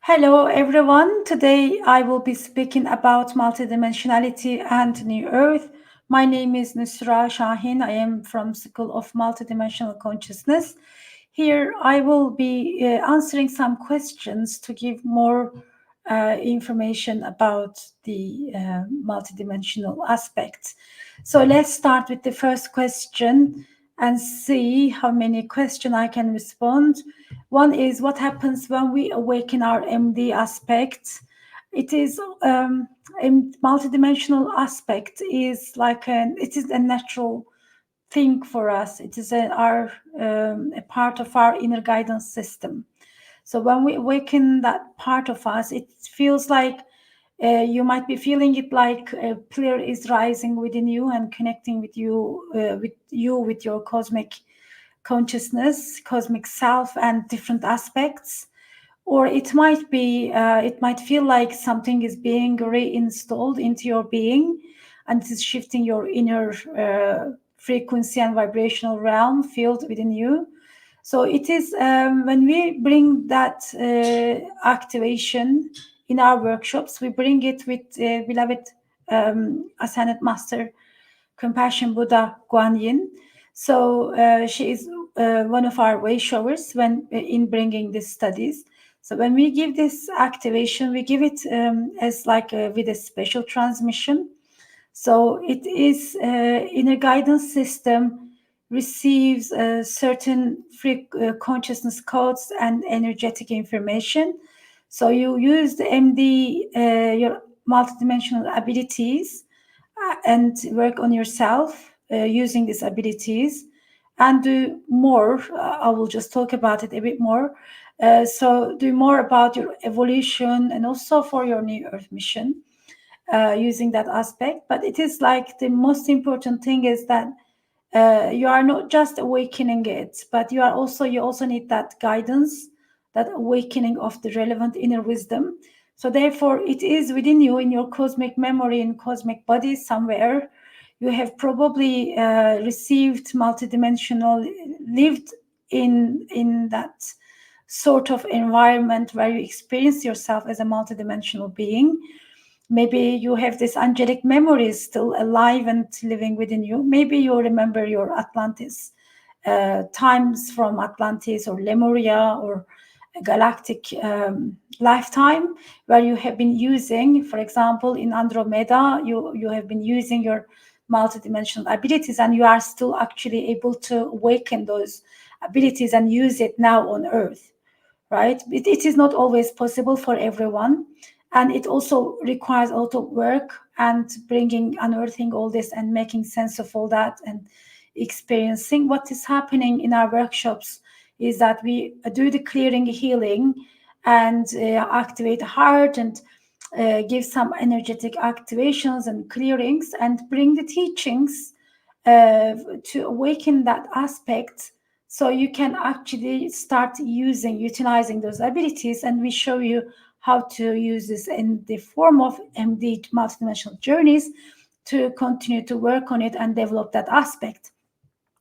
Hello, everyone. Today I will be speaking about multidimensionality and New Earth. My name is Nusra Shahin. I am from School of Multidimensional Consciousness. Here I will be answering some questions to give more information about the multidimensional aspects. So let's start with the first question and see how many questions I can respond. One is what happens when we awaken our MD aspect. It is a multidimensional aspect is like it is a natural thing for us. It is a part of our inner guidance system. So when we awaken that part of us, it feels like you might be feeling it like a pillar is rising within you and connecting with your cosmic consciousness, cosmic self, and different aspects. Or it might feel like something is being reinstalled into your being, and it is shifting your inner frequency and vibrational realm field within you. So it is when we bring that activation in our workshops, we bring it with beloved Ascended Master, Compassion Buddha Guan Yin. So she is one of our way showers when in bringing these studies. So when we give this activation, we give it as like with a special transmission. So it is inner guidance system receives certain consciousness codes and energetic information. So you use the MD, your multidimensional abilities, and work on yourself using these abilities and do more. I will just talk about it a bit more. So do more about your evolution and also for your New Earth mission using that aspect. But it is like the most important thing is that you are not just awakening it, but you also need that guidance, that awakening of the relevant inner wisdom. So therefore it is within you, in your cosmic memory and cosmic body somewhere. You have probably received multidimensional, lived in that sort of environment where you experience yourself as a multidimensional being. Maybe you have this angelic memories still alive and living within you. Maybe you remember your Atlantis times from Atlantis or Lemuria or a galactic lifetime where you have been using, for example, in Andromeda, you have been using your multidimensional abilities and you are still actually able to awaken those abilities and use it now on Earth, right? It is not always possible for everyone. And it also requires a lot of work and unearthing all this and making sense of all that and experiencing what is happening in our workshops is that we do the clearing healing and activate the heart and give some energetic activations and clearings and bring the teachings to awaken that aspect so you can actually start utilizing those abilities. And we show you how to use this in the form of MD multidimensional journeys to continue to work on it and develop that aspect.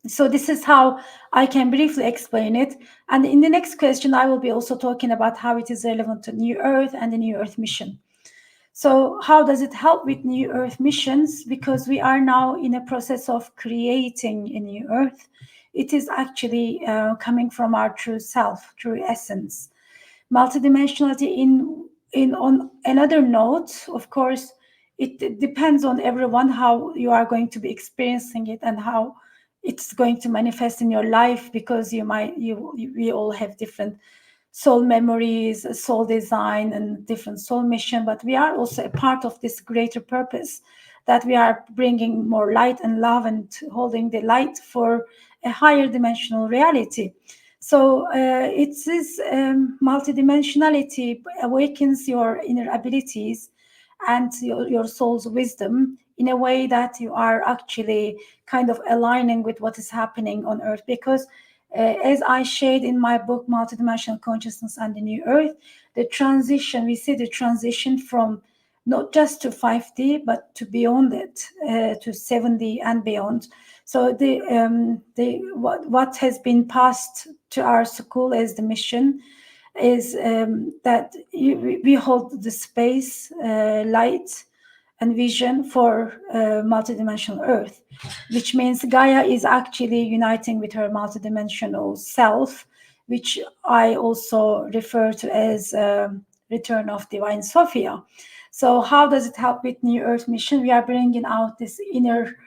So this is how I can briefly explain it. And in the next question, I will be also talking about how it is relevant to New Earth and the New Earth mission. So how does it help with New Earth missions? Because we are now in a process of creating a New Earth. It is actually coming from our true self, true essence. Multidimensionality on another note, of course, it depends on everyone how you are going to be experiencing it and how it's going to manifest in your life, because we all have different soul memories, soul design, and different soul mission, but we are also a part of this greater purpose that we are bringing more light and love and holding the light for a higher dimensional reality. So it is multidimensionality awakens your inner abilities and your soul's wisdom in a way that you are actually kind of aligning with what is happening on Earth. Because as I shared in my book, Multidimensional Consciousness and the New Earth, we see the transition from not just to 5D, but to beyond it, to 7D and beyond. So what has been passed to our school as the mission is that we hold the space, light, and vision for multidimensional Earth, which means Gaia is actually uniting with her multidimensional self, which I also refer to as Return of Divine Sophia. So how does it help with New Earth mission? We are bringing out this inner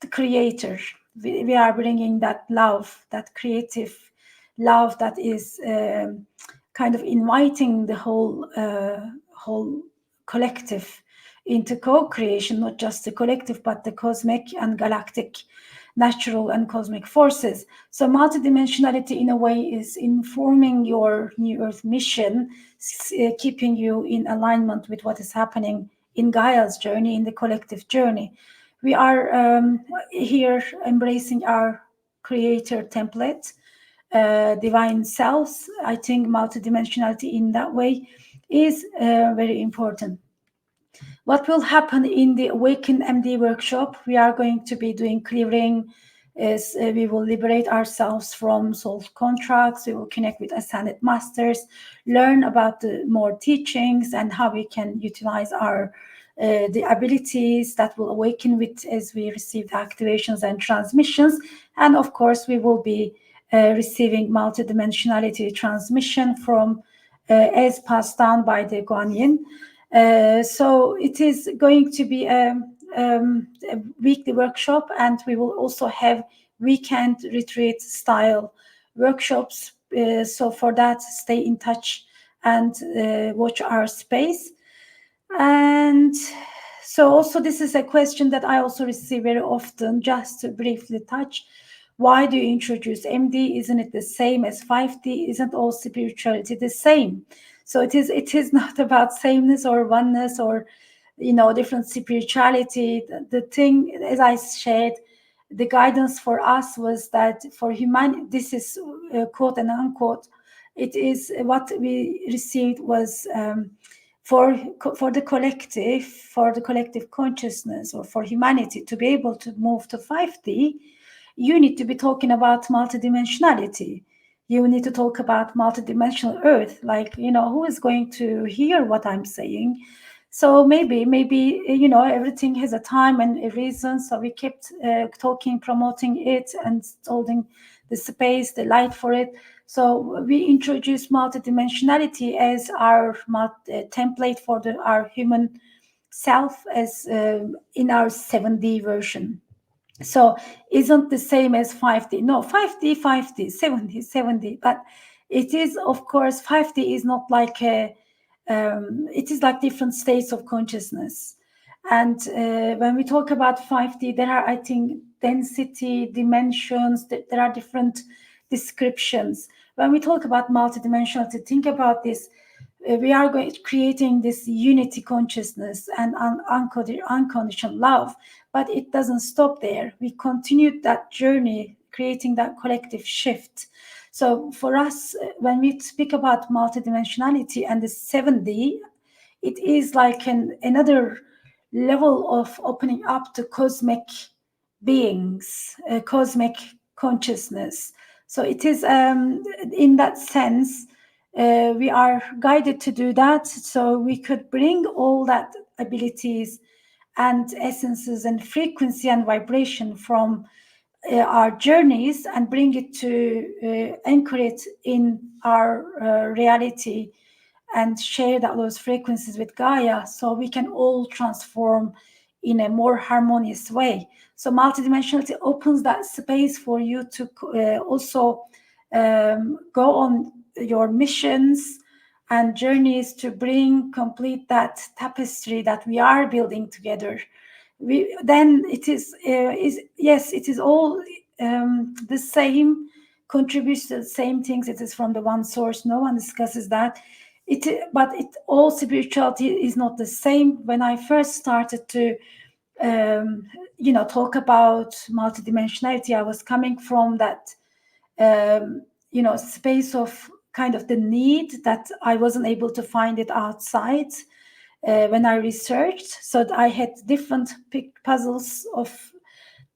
creator. We are bringing that love, that creative love that is kind of inviting the whole collective into co-creation, not just the collective, but the cosmic and galactic, natural and cosmic forces. So multidimensionality in a way is informing your New Earth mission, keeping you in alignment with what is happening in Gaia's journey, in the collective journey. We are here embracing our creator template, divine selves. I think multidimensionality in that way is very important. What will happen in the Awaken MD workshop? We are going to be doing clearing. We will liberate ourselves from soul contracts. We will connect with ascended masters, learn about the more teachings and how we can utilize our the abilities that will awaken with as we receive the activations and transmissions. And of course, we will be receiving multidimensionality transmission from as passed down by the Guanyin. So it is going to be a weekly workshop, and we will also have weekend retreat style workshops. So for that, stay in touch and watch our space. And so also this is a question that I also receive very often, just to briefly touch. Why do you introduce MD? Isn't it the same as 5D? Isn't all spirituality the same? So it is not about sameness or oneness or, different spirituality. The thing, as I shared, the guidance for us was that for humanity, this is quote and unquote, it is what we received was for the collective consciousness, or for humanity to be able to move to 5D, you need to be talking about multidimensionality. You need to talk about multidimensional Earth. Like, who is going to hear what I'm saying? So maybe, everything has a time and a reason. So we kept talking, promoting it, and holding the space, the light for it. So we introduced multidimensionality as our template for our human self, as in our 7D version. So isn't the same as 5D. No, 5D, 7D, 7D. But it is, of course, 5D is not like it is like different states of consciousness. And when we talk about 5D, there are, I think, density, dimensions, there are different descriptions. When we talk about multidimensionality, think about this. We are creating this unity consciousness and unconditional love, but it doesn't stop there. We continued that journey, creating that collective shift. So for us, when we speak about multidimensionality and the 7D, it is like another level of opening up to cosmic beings, cosmic consciousness. So it is, in that sense, we are guided to do that, so we could bring all that abilities and essences and frequency and vibration from our journeys and bring it to anchor it in our reality and share those frequencies with Gaia, so we can all transform in a more harmonious way. So multidimensionality opens that space for you to also go on your missions and journeys to complete that tapestry that we are building together. Then it is yes, it is all the same, contributes to the same things. It is from the one source. No one discusses that. But all spirituality is not the same. When I first started to talk about multidimensionality, I was coming from that space of kind of the need that I wasn't able to find it outside when I researched. So I had different puzzles of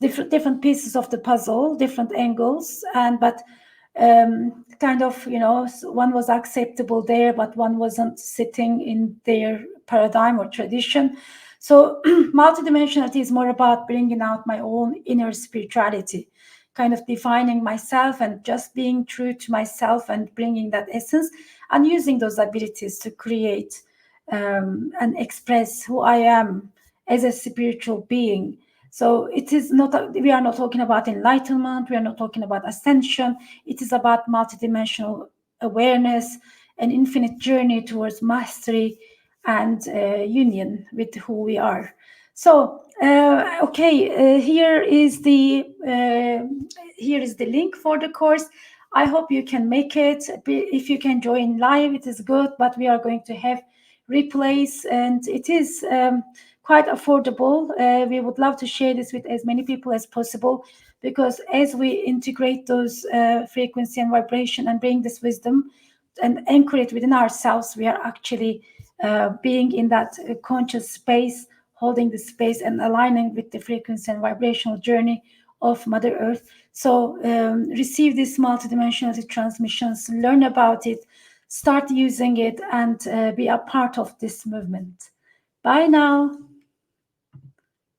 different pieces of the puzzle, different angles, but kind of, one was acceptable there, but one wasn't sitting in their paradigm or tradition. So multidimensionality is more about bringing out my own inner spirituality, kind of defining myself and just being true to myself and bringing that essence and using those abilities to create and express who I am as a spiritual being. So it is not, we are not talking about enlightenment, we are not talking about ascension. It is about multidimensional awareness, an infinite journey towards mastery and union with who we are. So here is the link for the course. I hope you can make it. If you can join live, it is good, but we are going to have replays, and it is quite affordable. We would love to share this with as many people as possible, because as we integrate those frequency and vibration and bring this wisdom and anchor it within ourselves, we are actually being in that conscious space, holding the space and aligning with the frequency and vibrational journey of Mother Earth. So receive these multidimensionality transmissions, learn about it, start using it, and be a part of this movement. Bye now.